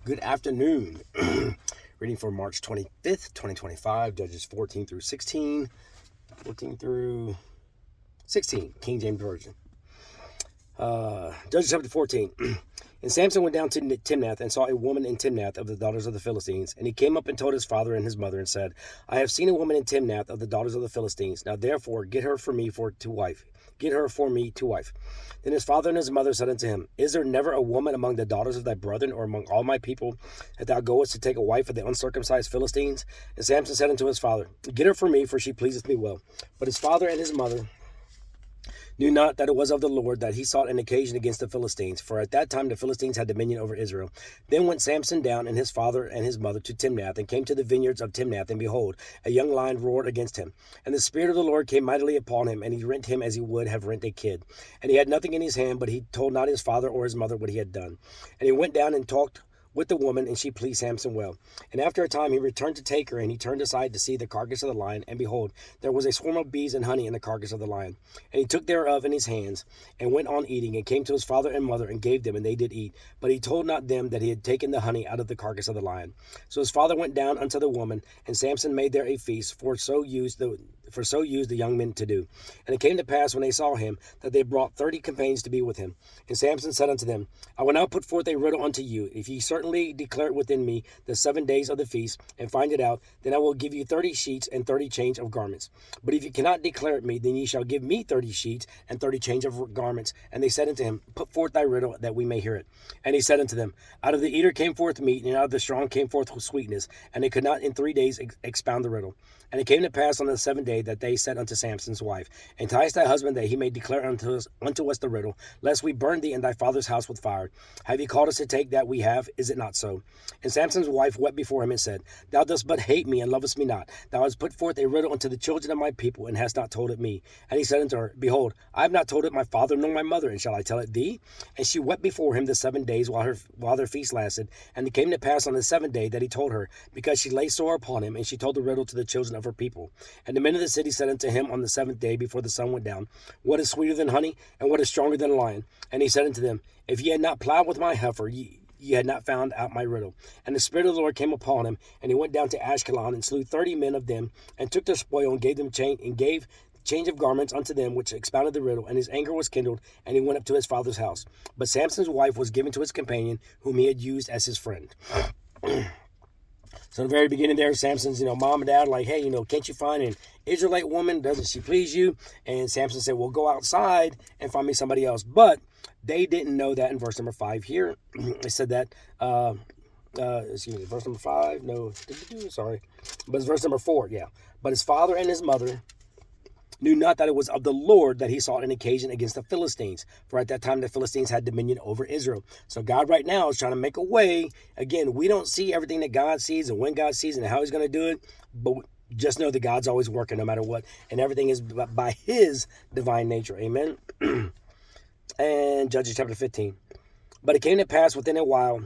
Good afternoon. Reading for March 25th, 2025, Judges 14 through 16, King James Version. Judges chapter 14. And Samson went down to Timnath and saw a woman in Timnath of the daughters of the Philistines. And he came up and told his father and his mother and said, I have seen a woman in Timnath of the daughters of the Philistines. Now therefore get her for me to wife. Get her for me to wife. Then his father and his mother said unto him, Is there never a woman among the daughters of thy brethren, or among all my people, that thou goest to take a wife of the uncircumcised Philistines? And Samson said unto his father, Get her for me, for she pleaseth me well. But his father and his mother knew not that it was of the Lord that he sought an occasion against the Philistines, for at that time the Philistines had dominion over Israel. Then went Samson down and his father and his mother to Timnath, and came to the vineyards of Timnath, and behold, a young lion roared against him. And the Spirit of the Lord came mightily upon him, and he rent him as he would have rent a kid. And he had nothing in his hand, but he told not his father or his mother what he had done. And he went down and talked with the woman, and she pleased Samson well. And after a time he returned to take her, and he turned aside to see the carcass of the lion, and behold, there was a swarm of bees and honey in the carcass of the lion. And he took thereof in his hands, and went on eating, and came to his father and mother, and gave them, and they did eat. But he told not them that he had taken the honey out of the carcass of the lion. So his father went down unto the woman, and Samson made there a feast, for so used the young men to do. And it came to pass, when they saw him, that they brought 30 companions to be with him. And Samson said unto them, I will now put forth a riddle unto you. If ye certainly declare it within me the 7 days of the feast, and find it out, then I will give you 30 sheets and 30 change of garments. But if you cannot declare it me, then ye shall give me 30 sheets and 30 change of garments. And they said unto him, Put forth thy riddle, that we may hear it. And he said unto them, Out of the eater came forth meat, and out of the strong came forth sweetness. And they could not in 3 days expound the riddle. And it came to pass on the 7th day that they said unto Samson's wife, Entice thy husband, that he may declare unto us the riddle, lest we burn thee in thy father's house with fire. Have ye called us to take that we have? Is it not so? And Samson's wife wept before him, and said, Thou dost but hate me, and lovest me not. Thou hast put forth a riddle unto the children of my people, and hast not told it me. And he said unto her, Behold, I have not told it my father nor my mother, and shall I tell it thee? And she wept before him the 7 days while their feast lasted. And it came to pass on the 7th day that he told her, because she lay sore upon him, and she told the riddle to the children of her people. And the men of the city said unto him on the 7th day before the sun went down, What is sweeter than honey, and what is stronger than a lion? And he said unto them, If ye had not plowed with my heifer, ye had not found out my riddle. And the Spirit of the Lord came upon him, and he went down to Ashkelon, and slew 30 men of them, and took their spoil, and gave change of garments unto them which expounded the riddle. And his anger was kindled, and he went up to his father's house. But Samson's wife was given to his companion, whom he had used as his friend. So in the very beginning there, Samson's, mom and dad are like, hey, can't you find an Israelite woman? Doesn't she please you? And Samson said, well, go outside and find me somebody else. But they didn't know that in verse number 5 here. It said that, verse number 5, no, sorry. But it's verse number 4, yeah. But his father and his mother knew not that it was of the Lord that he sought an occasion against the Philistines. For at that time the Philistines had dominion over Israel. So God right now is trying to make a way. Again, we don't see everything that God sees and when God sees and how he's going to do it. But just know that God's always working no matter what. And everything is by his divine nature. Amen. And Judges chapter 15. But it came to pass within a while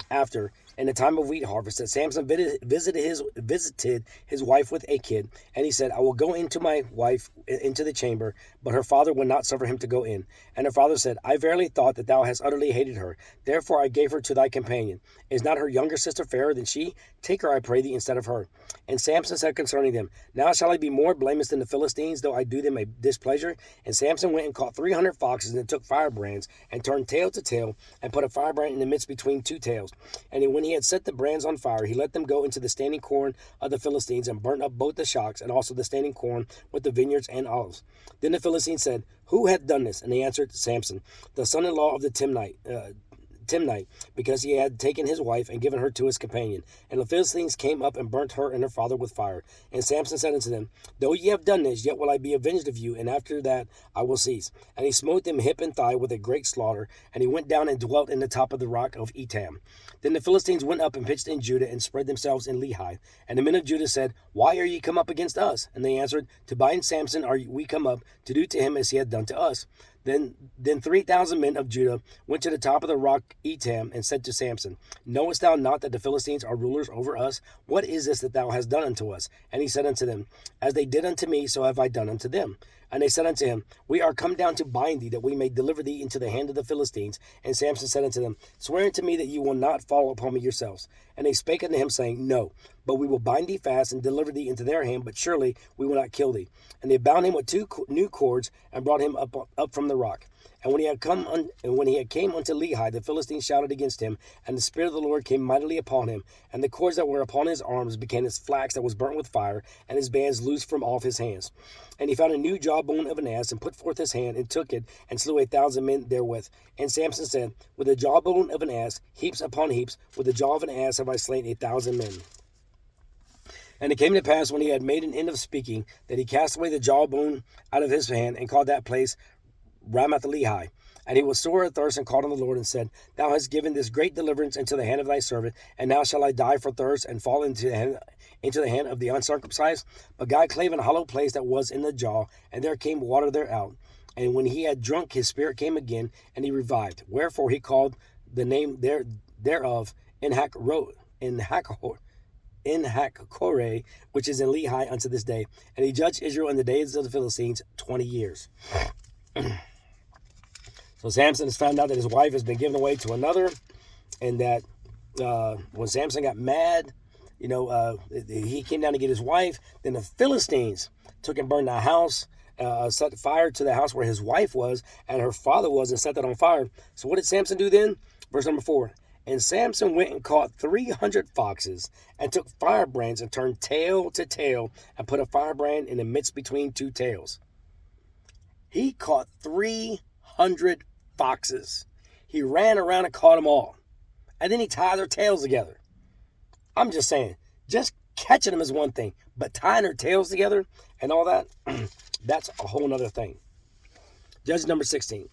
after, in the time of wheat harvest, that Samson visited his wife with a kid. And he said, I will go into my wife into the chamber. But her father would not suffer him to go in. And her father said, I verily thought that thou hast utterly hated her. Therefore I gave her to thy companion. Is not her younger sister fairer than she? Take her, I pray thee, instead of her. And Samson said concerning them, Now shall I be more blameless than the Philistines, though I do them a displeasure? And Samson went and caught 300 foxes, and took firebrands, and turned tail to tail, and put a firebrand in the midst between two tails. And when he had set the brands on fire, he let them go into the standing corn of the Philistines, and burnt up both the shocks, and also the standing corn with the vineyards and olives. Then the Philistines said, Who hath done this? And they answered, Samson, the son-in-law of the Timnite, because he had taken his wife and given her to his companion. And the Philistines came up and burnt her and her father with fire. And Samson said unto them, Though ye have done this, yet will I be avenged of you, and after that I will cease. And he smote them hip and thigh with a great slaughter, and he went down and dwelt in the top of the rock of Etam. Then the Philistines went up and pitched in Judah, and spread themselves in Lehi. And the men of Judah said, Why are ye come up against us? And they answered, To bind Samson are we come up, to do to him as he had done to us. Then 3,000 men of Judah went to the top of the rock Etam, and said to Samson, Knowest thou not that the Philistines are rulers over us? What is this that thou hast done unto us? And he said unto them, As they did unto me, so have I done unto them. And they said unto him, We are come down to bind thee, that we may deliver thee into the hand of the Philistines. And Samson said unto them, Swear unto me that you will not fall upon me yourselves. And they spake unto him, saying, No, but we will bind thee fast and deliver thee into their hand, but surely we will not kill thee. And they bound him with 2 new cords and brought him up from the rock. And when he had came unto Lehi, the Philistines shouted against him, and the Spirit of the Lord came mightily upon him. And the cords that were upon his arms became as flax that was burnt with fire, and his bands loosed from off his hands. And he found a new jawbone of an ass, and put forth his hand, and took it, and slew 1,000 men therewith. And Samson said, With the jawbone of an ass, heaps upon heaps, with the jaw of an ass have I slain 1,000 men. And it came to pass, when he had made an end of speaking, that he cast away the jawbone out of his hand, and called that place Ramath Lehi. And he was sore athirst, and called on the Lord, and said, Thou hast given this great deliverance into the hand of thy servant, and now shall I die for thirst, and fall into the hand of the uncircumcised? But God clave an hollow place that was in the jaw, and there came water thereout. And when he had drunk, his spirit came again, and he revived. Wherefore he called the name thereof Enhakkore, which is in Lehi unto this day. And he judged Israel in the days of the Philistines 20 years. So Samson has found out that his wife has been given away to another, and that when Samson got mad, he came down to get his wife. Then the Philistines took and burned the house, set fire to the house where his wife was and her father was, and set that on fire. So what did Samson do then? Verse number 4. And Samson went and caught 300 foxes, and took firebrands, and turned tail to tail, and put a firebrand in the midst between 2 tails. He caught 300 foxes. He ran around and caught them all. And then he tied their tails together. I'm just saying, just catching them is one thing, but tying their tails together and all that, that's a whole nother thing. Judge number 16.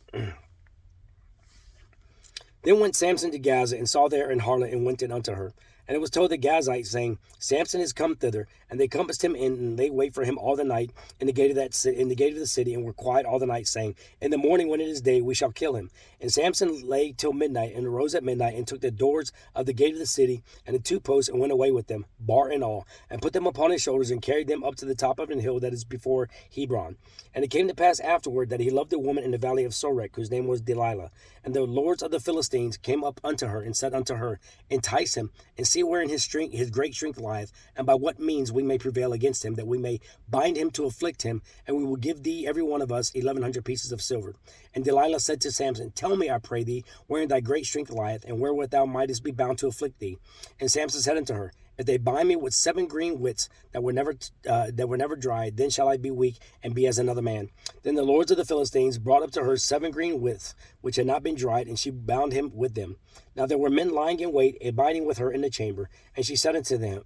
Then went Samson to Gaza, and saw there an harlot, and went in unto her. And it was told the Gazites, saying, Samson is come thither. And they compassed him in, and laid wait for him all the night in the gate of the city, and were quiet all the night, saying, In the morning, when it is day, we shall kill him. And Samson lay till midnight, and arose at midnight, and took the doors of the gate of the city, and the 2 posts, and went away with them, bar and all, and put them upon his shoulders, and carried them up to the top of an hill that is before Hebron. And it came to pass afterward that he loved a woman in the valley of Sorek, whose name was Delilah. And the lords of the Philistines came up unto her, and said unto her, Entice him, and see wherein his great strength lieth, and by what means we may prevail against him, that we may bind him to afflict him, and we will give thee every one of us 1,100 pieces of silver. And Delilah said to Samson, Tell me, I pray thee, wherein thy great strength lieth, and wherewith thou mightest be bound to afflict thee. And Samson said unto her, If they bind me with 7 green withs that were never dried, then shall I be weak and be as another man. Then the lords of the Philistines brought up to her 7 green withs which had not been dried, and she bound him with them. Now there were men lying in wait, abiding with her in the chamber. And she said unto him,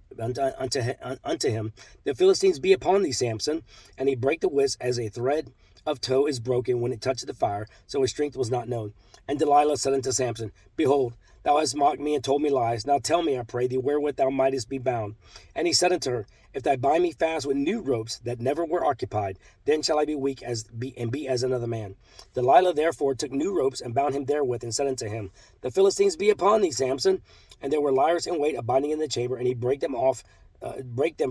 The Philistines be upon thee, Samson. And he brake the withs as a thread of tow is broken when it toucheth the fire, so his strength was not known. And Delilah said unto Samson, Behold, thou hast mocked me and told me lies. Now tell me, I pray thee, wherewith thou mightest be bound. And he said unto her, If thou bind me fast with new ropes that never were occupied, then shall I be weak and be as another man. Delilah therefore took new ropes and bound him therewith, and said unto him, The Philistines be upon thee, Samson. And there were liars in wait abiding in the chamber, and he brake them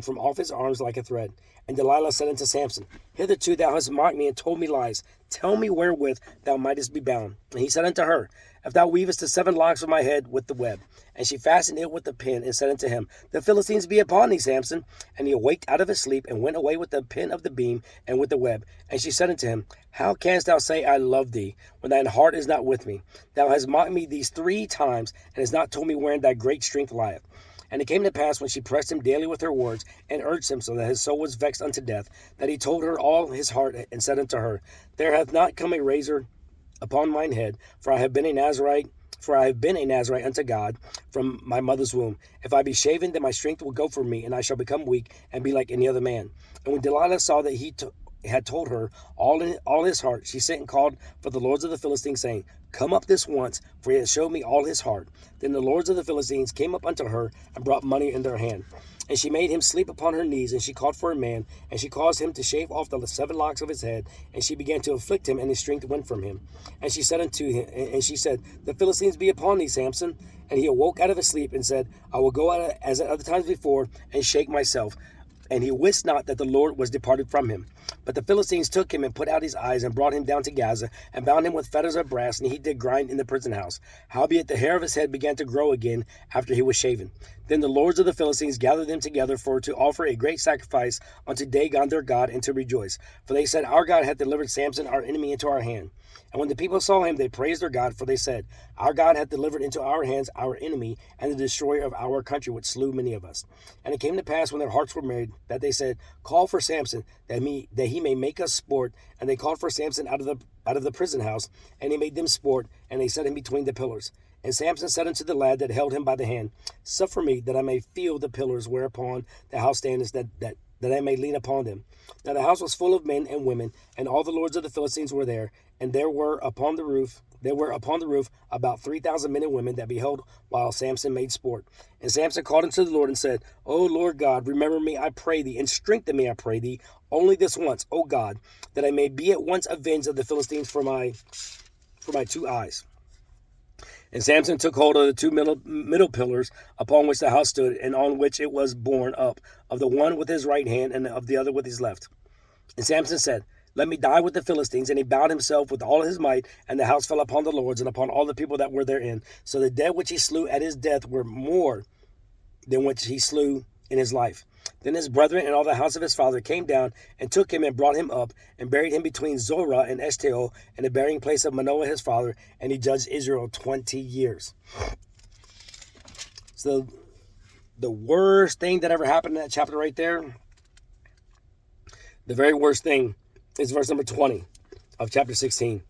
from off his arms like a thread. And Delilah said unto Samson, Hitherto thou hast mocked me and told me lies. Tell me wherewith thou mightest be bound. And he said unto her, If thou weavest the 7 locks of my head with the web. And she fastened it with the pin, and said unto him, The Philistines be upon thee, Samson. And he awaked out of his sleep, and went away with the pin of the beam and with the web. And she said unto him, How canst thou say, I love thee, when thine heart is not with me? Thou hast mocked me these 3 times, and hast not told me wherein thy great strength lieth. And it came to pass, when she pressed him daily with her words, and urged him so that his soul was vexed unto death, that he told her all his heart, and said unto her, There hath not come a razor upon mine head, for I have been a Nazarite unto God from my mother's womb. If I be shaven, then my strength will go from me, and I shall become weak, and be like any other man. And when Delilah saw that he had told her all his heart, she sent and called for the lords of the Philistines, saying, Come up this once, for he has showed me all his heart. Then the lords of the Philistines came up unto her, and brought money in their hand. And she made him sleep upon her knees, and she called for a man, and she caused him to shave off the 7 locks of his head, and she began to afflict him, and his strength went from him. And she said unto him, The Philistines be upon thee, Samson. And he awoke out of his sleep, and said, I will go out as at other times before, and shake myself. and he wist not that the Lord was departed from him. But the Philistines took him and put out his eyes and brought him down to Gaza and bound him with fetters of brass, and he did grind in the prison house. Howbeit the hair of his head began to grow again after he was shaven. Then the lords of the Philistines gathered them together for to offer a great sacrifice unto Dagon their god, and to rejoice. For they said, Our God hath delivered Samson our enemy into our hand. And when the people saw him, they praised their God, for they said, Our God hath delivered into our hands our enemy, and the destroyer of our country, which slew many of us. And it came to pass, when their hearts were merry, that they said, Call for Samson, that he may make us sport. And they called for Samson out of the prison house, and he made them sport, and they set him between the pillars. And Samson said unto the lad that held him by the hand, Suffer me, that I may feel the pillars whereupon the house standeth, that I may lean upon them. Now the house was full of men and women, and all the lords of the Philistines were there, and there were upon the roof about 3,000 men and women that beheld while Samson made sport. And Samson called unto the Lord and said, O Lord God, remember me, I pray thee, and strengthen me, I pray thee, only this once, O God, that I may be at once avenged of the Philistines for my 2 eyes. And Samson took hold of the 2 middle pillars upon which the house stood, and on which it was borne up, of the one with his right hand, and of the other with his left. And Samson said, Let me die with the Philistines. And he bowed himself with all his might, and the house fell upon the lords and upon all the people that were therein. So the dead which he slew at his death were more than which he slew in his life. Then his brethren and all the house of his father came down and took him and brought him up and buried him between Zorah and Eshtaol in the burying place of Manoah his father, and he judged Israel 20 years. So the worst thing that ever happened in that chapter right there, the very worst thing, is verse number 20 of chapter 16.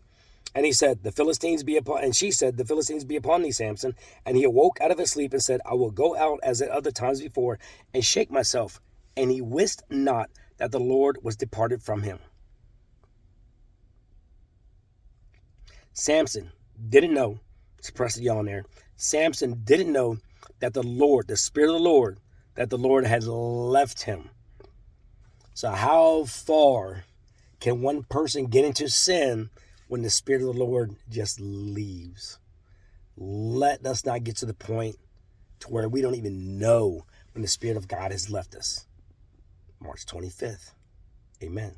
And he said, she said, the Philistines be upon thee, Samson. And he awoke out of his sleep and said, I will go out as at other times before and shake myself. And he wist not that the Lord was departed from him. Samson didn't know, let's press it on there. Samson didn't know that the Spirit of the Lord, that the Lord had left him. So how far can one person get into sin when the Spirit of the Lord just leaves? Let us not get to the point to where we don't even know when the Spirit of God has left us. March 25th. Amen.